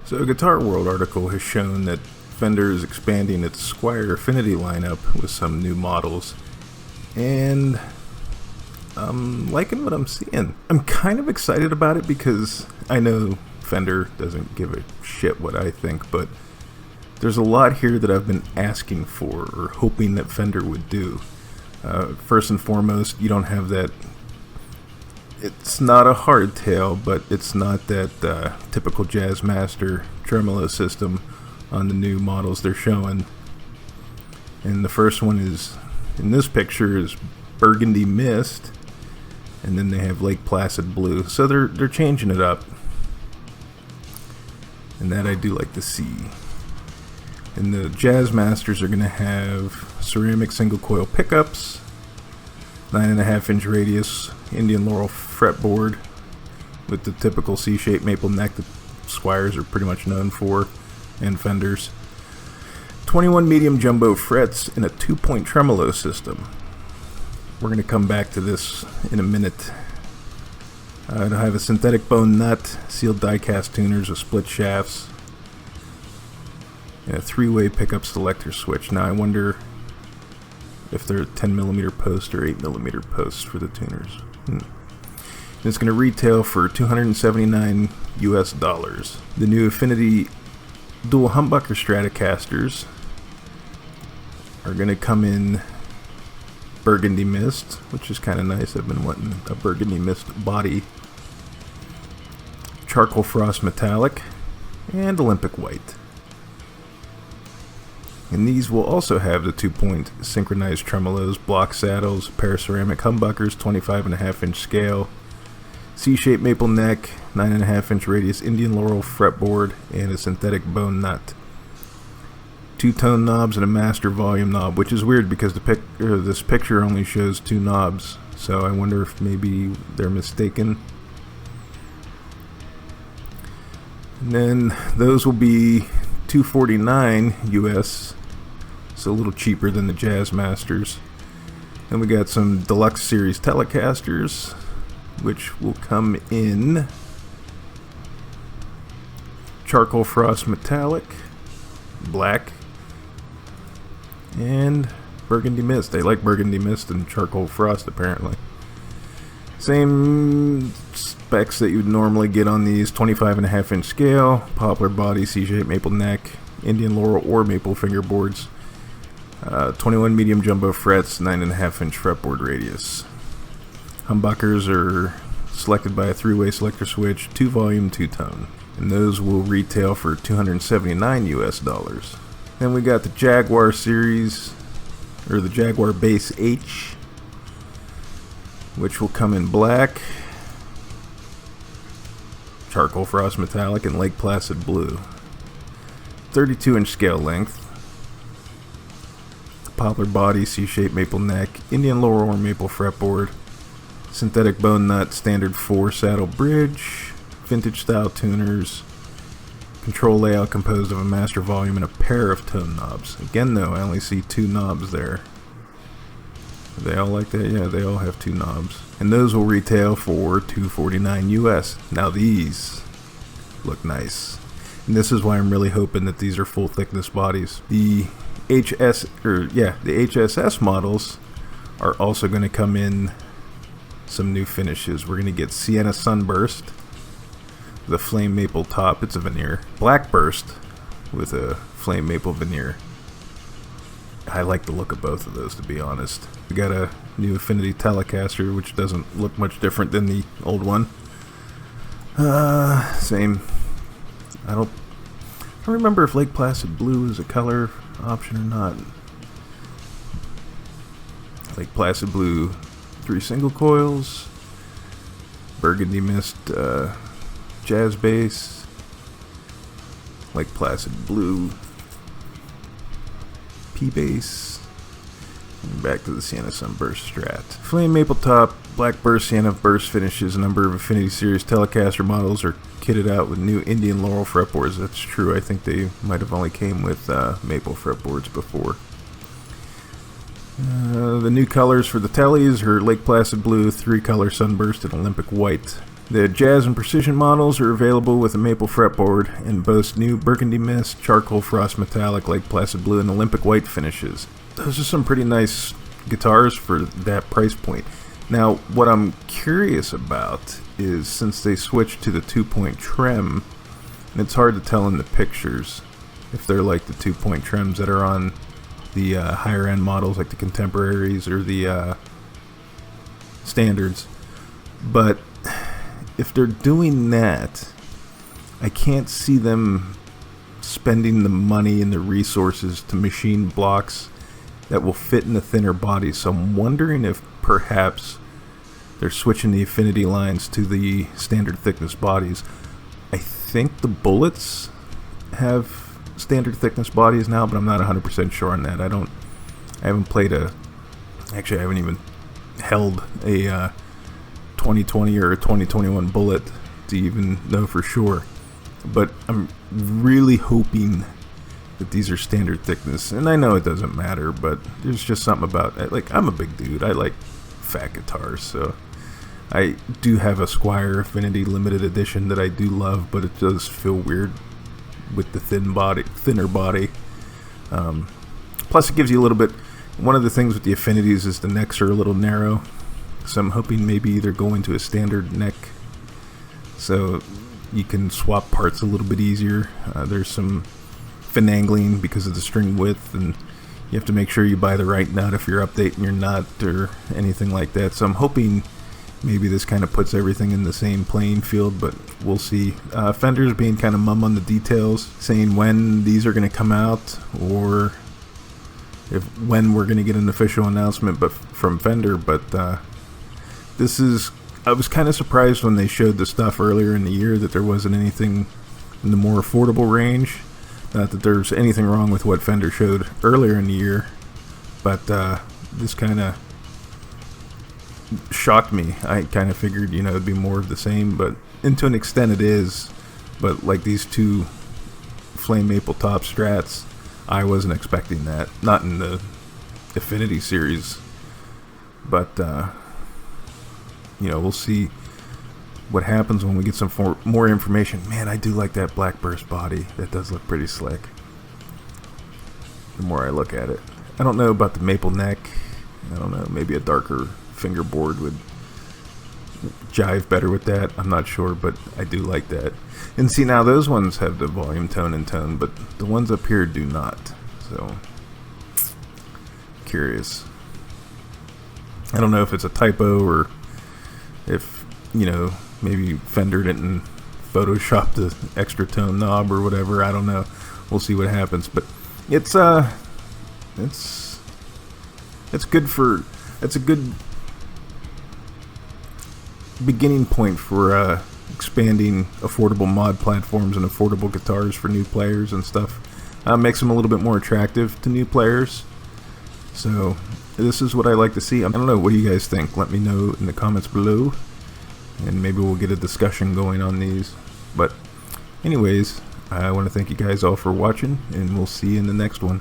So a Guitar World article has shown that Fender is expanding its Squier Affinity lineup with some new models, and I'm liking what I'm seeing. I'm kind of excited about it because I know Fender doesn't give a shit what I think, but there's a lot here that I've been asking for or hoping that Fender would do. First and foremost, you don't have that. It's not a hardtail, but it's not that typical Jazzmaster tremolo system on the new models they're showing. And the first one is, in this picture, is Burgundy Mist, and then they have Lake Placid Blue. So they're changing it up, and that I do like to see. And the Jazzmasters are going to have ceramic single coil pickups, 9.5-inch radius Indian Laurel fretboard with the typical C-shaped maple neck that Squiers are pretty much known for, and Fenders. 21 medium jumbo frets in a 2-point tremolo system. We're going to come back to this in a minute. It'll have a synthetic bone nut, sealed die-cast tuners with split shafts, and a 3-way pickup selector switch. Now I wonder if they're 10mm post or 8mm posts for the tuners. It's going to retail for $279 US. The new Affinity dual humbucker Telecasters are going to come in Burgundy Mist, which is kind of nice. I've been wanting a Burgundy Mist body, Charcoal Frost Metallic, and Olympic White. And these will also have the 2-point synchronized tremolos, block saddles, pair of ceramic humbuckers, 25.5-inch scale, C-shaped maple neck, 9.5-inch radius Indian Laurel fretboard, and a synthetic bone nut. 2-tone knobs and a master volume knob, which is weird because this picture only shows 2 knobs, so I wonder if maybe they're mistaken. And then those will be $249 US, so a little cheaper than the Jazzmasters. Then we got some Deluxe series Telecasters, which will come in Charcoal Frost Metallic, Black, and Burgundy Mist. They like Burgundy Mist and Charcoal Frost apparently. Same specs that you'd normally get on these: 25.5-inch scale, poplar body, C-shaped maple neck, Indian Laurel or maple fingerboards, 21 medium jumbo frets, 9.5-inch fretboard radius. Humbuckers are selected by a 3-way selector switch, 2-volume, 2-tone, and those will retail for $279 US. Then we got the Jaguar series, or the Jaguar Bass H, which will come in black, Charcoal Frost Metallic, and Lake Placid Blue. 32-inch scale length, poplar body, C-shaped maple neck, Indian Laurel or maple fretboard, synthetic bone nut, standard 4 saddle bridge, vintage style tuners, control layout composed of a master volume and a pair of tone knobs. Again though, I only see 2 knobs there. Are they all like that? Yeah, they all have 2 knobs. And those will retail for $249 US. Now these look nice. And this is why I'm really hoping that these are full thickness bodies. The HSS models are also going to come in some new finishes. We're going to get Sienna Sunburst with a flame maple top. It's a veneer. Blackburst with a flame maple veneer. I like the look of both of those, to be honest. We got a new Affinity Telecaster, which doesn't look much different than the old one. Same. I don't remember if Lake Placid Blue is a color option or not. Lake Placid Blue 3 single coils, Burgundy Mist jazz bass, Lake Placid Blue P bass, and back to the Sienna Sunburst Strat. Flame maple top, black burst, Sienna burst finishes. A number of Affinity series Telecaster models are kitted out with new Indian Laurel fretboards. That's true. I think they might have only came with maple fretboards before. The new colors for the Tellies are Lake Placid Blue, 3-color Sunburst, and Olympic White. The Jazz and Precision models are available with a maple fretboard and boast new burgundy mist, charcoal frost metallic, Lake Placid blue, and Olympic white finishes. Those are some pretty nice guitars for that price point. Now, what I'm curious about is, since they switched to the 2-point trem, and it's hard to tell in the pictures if they're like the 2-point trems that are on the higher end models like the Contemporaries or the Standards, but if they're doing that, I can't see them spending the money and the resources to machine blocks that will fit in the thinner body. So I'm wondering if perhaps they're switching the Affinity lines to the standard thickness bodies. I think the Bullets have standard thickness bodies now, but I'm not 100% sure on that. I haven't played actually I haven't even held a 2020 or a 2021 Bullet to even know for sure, but I'm really hoping that these are standard thickness. And I know it doesn't matter, but there's just something about it. Like, I'm a big dude, I like fat guitars, so I do have a Squier Affinity limited edition that I do love, but it does feel weird with the thinner body. Plus it gives you a little bit, one of the things with the Affinities is the necks are a little narrow. So I'm hoping maybe they're going to a standard neck so you can swap parts a little bit easier. There's some finagling because of the string width, and you have to make sure you buy the right nut if you're updating your nut or anything like that. So I'm hoping maybe this kind of puts everything in the same playing field, but we'll see. Fender's being kind of mum on the details, saying when these are going to come out or when we're going to get an official announcement from Fender, but I was kind of surprised when they showed the stuff earlier in the year that there wasn't anything in the more affordable range. Not that there's anything wrong with what Fender showed earlier in the year, but this kind of shocked me. I kind of figured, it'd be more of the same, but to an extent it is. But like these two Flame Maple Top Strats, I wasn't expecting that. Not in the Affinity series, but we'll see what happens when we get some more information. Man, I do like that Black Burst body. That does look pretty slick the more I look at it. I don't know about the maple neck. I don't know, maybe a darker fingerboard would jive better with that. I'm not sure, but I do like that. And see, now those ones have the volume, tone, and tone, but the ones up here do not. So, curious. I don't know if it's a typo or if, maybe Fender didn't Photoshop the extra tone knob or whatever. I don't know. We'll see what happens. But it's a good beginning point for expanding affordable mod platforms and affordable guitars for new players and stuff. Makes them a little bit more attractive to new players. So this is what I like to see. I don't know, what do you guys think? Let me know in the comments below, and maybe we'll get a discussion going on these. But anyways, I want to thank you guys all for watching, and we'll see you in the next one.